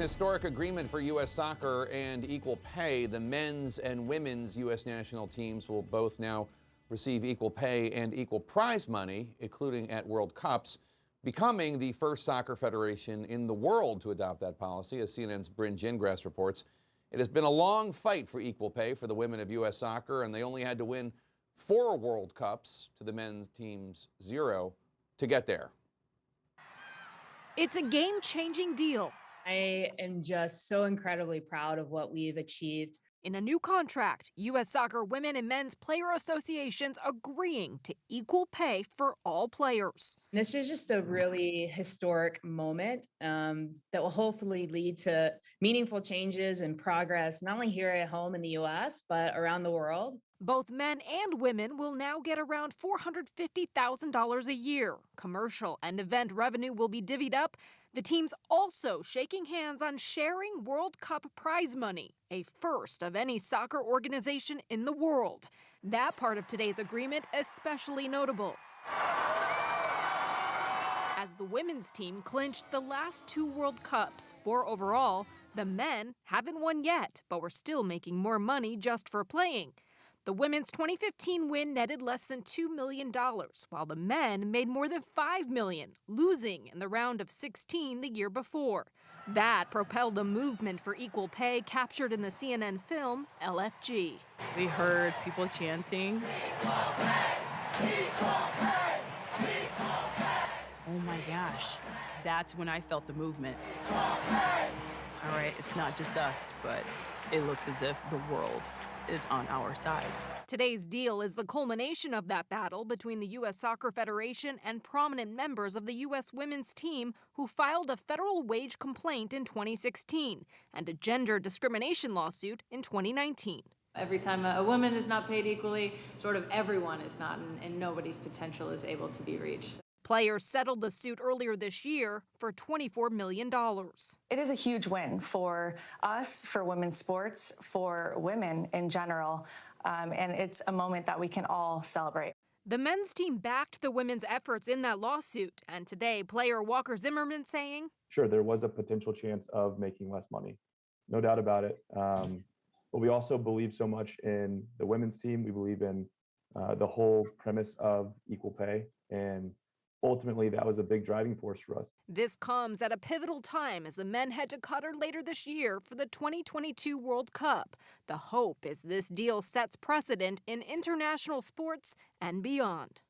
historic agreement for U.S. soccer and equal pay. The men's and women's U.S. national teams will both now receive equal pay and equal prize money, including at World Cups, becoming the first soccer federation in the world to adopt that policy, as CNN's Bryn Gingras reports. It has been a long fight for equal pay for the women of U.S. soccer, and they only had to win 4 World Cups to the men's team's 0 to get there. It's a game-changing deal. I am just so incredibly proud of what we've achieved. In a new contract, U.S. Soccer Women and Men's Player Associations agreeing to equal pay for all players. This is just a really historic moment that will hopefully lead to meaningful changes and progress, not only here at home in the U.S., but around the world. Both men and women will now get around $450,000 a year. Commercial and event revenue will be divvied up. The team's also shaking hands on sharing World Cup prize money, a first of any soccer organization in the world. That part of today's agreement especially notable, as the women's team clinched the last 2 World Cups, 4 overall. The men haven't won yet, but we're still making more money just for playing. The women's 2015 win netted less than $2 million, while the men made more than $5 million, losing in the round of 16 the year before. That propelled a movement for equal pay captured in the CNN film LFG. We heard people chanting. Oh my gosh, that's when I felt the movement. All right, it's not just us, but it looks as if the world is on our side. Today's deal is the culmination of that battle between the U.S. Soccer Federation and prominent members of the U.S. women's team who filed a federal wage complaint in 2016 and a gender discrimination lawsuit in 2019. Every time a woman is not paid equally, sort of everyone is not, and nobody's potential is able to be reached. Players settled the suit earlier this year for $24 million. It is a huge win for us, for women's sports, for women in general, and it's a moment that we can all celebrate. The men's team backed the women's efforts in that lawsuit, and today player Walker Zimmerman saying, "Sure, there was a potential chance of making less money, no doubt about it. But we also believe so much in the women's team. We believe in the whole premise of equal pay, and ultimately, that was a big driving force for us." This comes at a pivotal time as the men head to Qatar later this year for the 2022 World Cup. The hope is this deal sets precedent in international sports and beyond.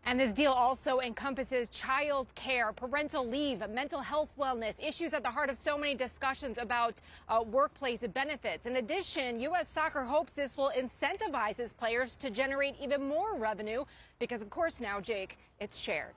And this deal also encompasses child care, parental leave, mental health wellness, issues at the heart of so many discussions about workplace benefits. In addition, U.S. Soccer hopes this will incentivize its players to generate even more revenue because, of course, now, Jake, it's shared.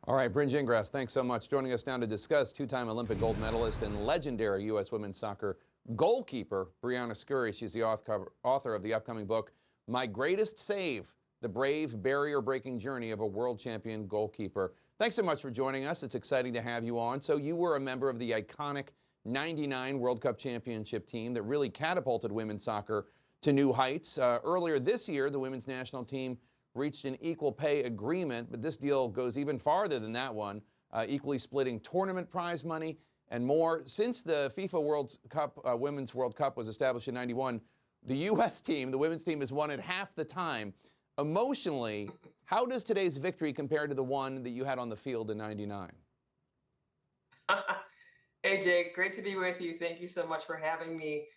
All right, Bryn Gingras, thanks so much. Joining us now to discuss 2-time Olympic gold medalist and legendary U.S. women's soccer goalkeeper, Brianna Scurry. She's the author of the upcoming book, My Greatest Save: The Brave Barrier-Breaking Journey of a World Champion Goalkeeper. Thanks so much for joining us. It's exciting to have you on. So you were a member of the iconic '99 World Cup championship team that really catapulted women's soccer to new heights. Earlier this year, the women's national team reached an equal pay agreement, but this deal goes even farther than that one, equally splitting tournament prize money and more. Since the FIFA World Cup, Women's World Cup was established in '91, the U.S. team, the women's team, has won it half the time. Emotionally, how does today's victory compare to the one that you had on the field in '99? Hey, Jake, great to be with you. Thank you so much for having me.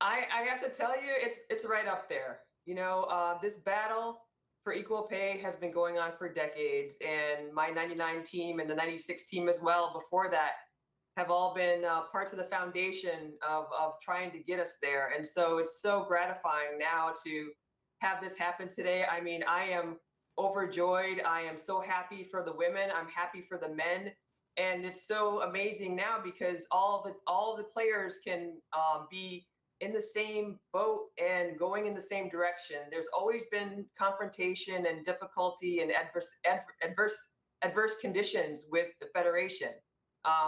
I have to tell you, it's right up there. You know, this battle for equal pay has been going on for decades, and my '99 team and the '96 team as well before that have all been parts of the foundation of trying to get us there. And so it's so gratifying now to have this happen today. I mean, I am overjoyed. I am so happy for the women. I'm happy for the men. And it's so amazing now because all the players can be in the same boat and going in the same direction. There's always been confrontation and difficulty and adverse conditions with the federation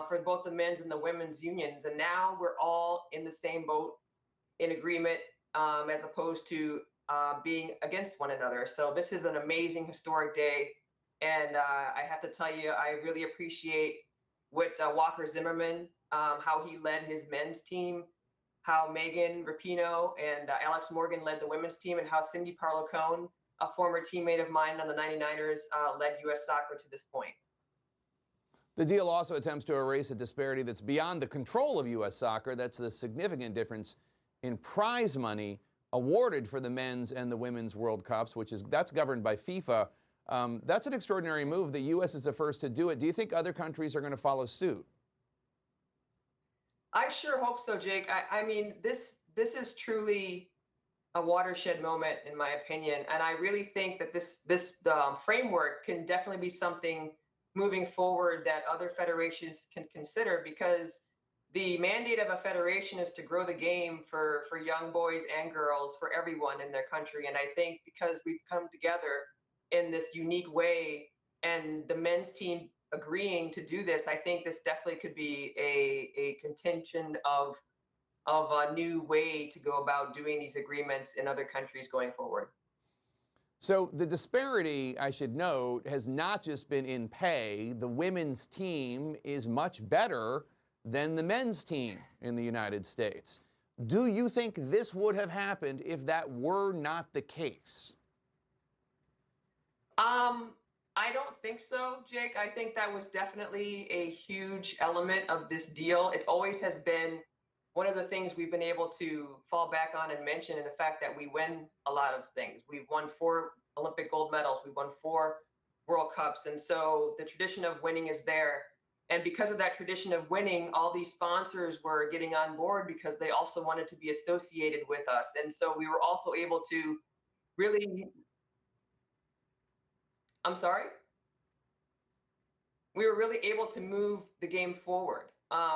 for both the men's and the women's unions. And now we're all in the same boat, in agreement, as opposed to being against one another. So this is an amazing historic day, And I have to tell you, I really appreciate what Walker Zimmerman, how he led his men's team, how Megan Rapinoe and Alex Morgan led the women's team, and how Cindy Parlow-Cone, a former teammate of mine on the 99ers, led U.S. Soccer to this point. The deal also attempts to erase a disparity that's beyond the control of U.S. Soccer. That's the significant difference in prize money awarded for the men's and the women's World Cups, that's governed by FIFA. That's an extraordinary move. The U.S. is the first to do it. Do you think other countries are going to follow suit? I sure hope so, Jake. I mean, this is truly a watershed moment, in my opinion, and I really think that this framework can definitely be something moving forward that other federations can consider, because the mandate of a federation is to grow the game for young boys and girls, for everyone in their country. And I think because we've come together in this unique way, and the men's team agreeing to do this, I think this definitely could be a contention of a new way to go about doing these agreements in other countries going forward. So the disparity, I should note, has not just been in pay. The women's team is much better than the men's team in the United States. Do you think this would have happened if that were not the case? I don't think so, Jake. I think that was definitely a huge element of this deal. It always has been one of the things we've been able to fall back on and mention, in the fact that we win a lot of things. We've won 4 Olympic gold medals. We've won 4 World Cups. And so the tradition of winning is there. And because of that tradition of winning, all these sponsors were getting on board because they also wanted to be associated with us. And so we were also able to really, I'm sorry? We were really able to move the game forward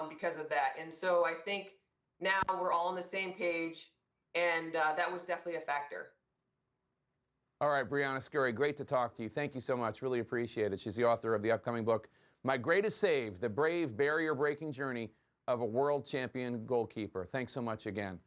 because of that. And so I think now we're all on the same page, and that was definitely a factor. All right, Brianna Scurry, great to talk to you. Thank you so much. Really appreciate it. She's the author of the upcoming book, My Greatest Save, The Brave Barrier-Breaking Journey of a World Champion Goalkeeper. Thanks so much again.